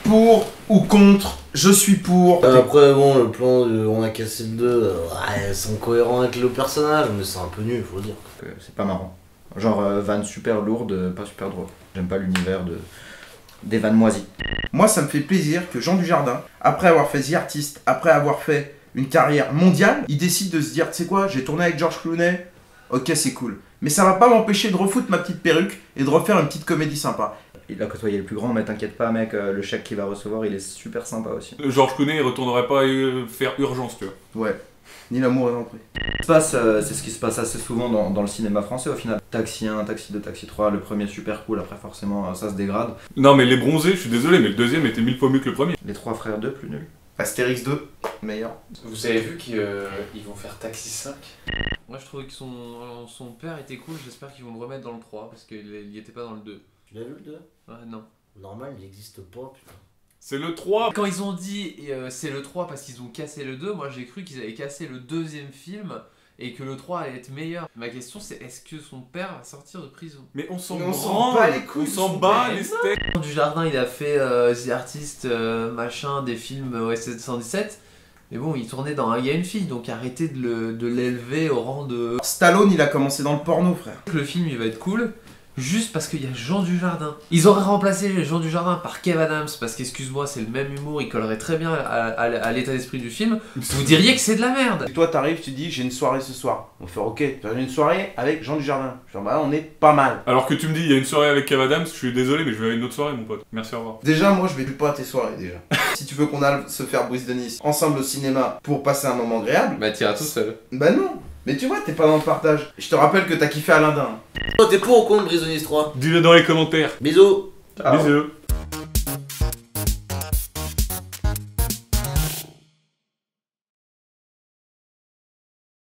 Pour ou contre? Je suis pour. Après bon, le plan on a cassé le 2, ouais, c'est incohérent avec le personnage, mais c'est un peu nul, faut le dire. C'est pas marrant. Genre vanne super lourde, pas super drôle. J'aime pas l'univers des vannes moisies. Moi, ça me fait plaisir que Jean Dujardin, après avoir fait The Artist, après avoir fait une carrière mondiale, il décide de se dire, tu sais quoi, j'ai tourné avec George Clooney, ok c'est cool. Mais ça va pas m'empêcher de refoutre ma petite perruque et de refaire une petite comédie sympa. Il a côtoyé le plus grand, mais t'inquiète pas mec, le chèque qu'il va recevoir, il est super sympa aussi. Georges Clooney, il retournerait pas faire Urgence, tu vois. Ouais, ni l'amour est entré. C'est ce qui se passe assez souvent dans le cinéma français au final. Taxi 1, Taxi 2, Taxi 3, le premier super cool, après forcément ça se dégrade. Non mais Les Bronzés, je suis désolé, mais le deuxième était 1000 fois mieux que le premier. Les trois frères 2, plus nul. Astérix 2, meilleur. Vous avez vu qu'ils vont faire Taxi 5? Moi je trouvais que son père était cool, j'espère qu'ils vont le remettre dans le 3 parce qu'il y était pas dans le 2. Tu l'as vu le 2? Ouais, non. Normal, il existe pas, putain. C'est le 3. Quand ils ont dit c'est le 3 parce qu'ils ont cassé le 2, moi j'ai cru qu'ils avaient cassé le deuxième film et que le 3 allait être meilleur. Ma question c'est est-ce que son père va sortir de prison? Mais on s'en bat les couilles, on s'en bat les steaks. Dujardin il a fait The Artist, machin, des films OSS 117. Mais bon, il tournait dans Un gars et une fille, donc arrêtez de l'élever au rang de... Stallone, il a commencé dans le porno, frère. Le film il va être cool. Juste parce qu'il y a Jean Dujardin. Ils auraient remplacé Jean Dujardin par Kev Adams, parce qu'excuse-moi, c'est le même humour, il collerait très bien à l'état d'esprit du film. Vous diriez que c'est de la merde. Et toi, t'arrives, tu dis, j'ai une soirée ce soir. On fait, ok, j'ai une soirée avec Jean Dujardin. Je fais, bah on est pas mal. Alors que tu me dis, il y a une soirée avec Kev Adams, je suis désolé, mais je vais à une autre soirée, mon pote. Merci, au revoir. Déjà, moi, je vais plus pas à tes soirées, déjà. Si tu veux qu'on aille se faire Brise de Nice ensemble au cinéma pour passer un moment agréable, Bah t'iras tout seul. bah non. Mais tu vois, t'es pas dans le partage. Je te rappelle que t'as kiffé Alain Dain. Toi, t'es pour ou contre Brise de Nice 3? Dis-le dans les commentaires. Bisous. Bisous.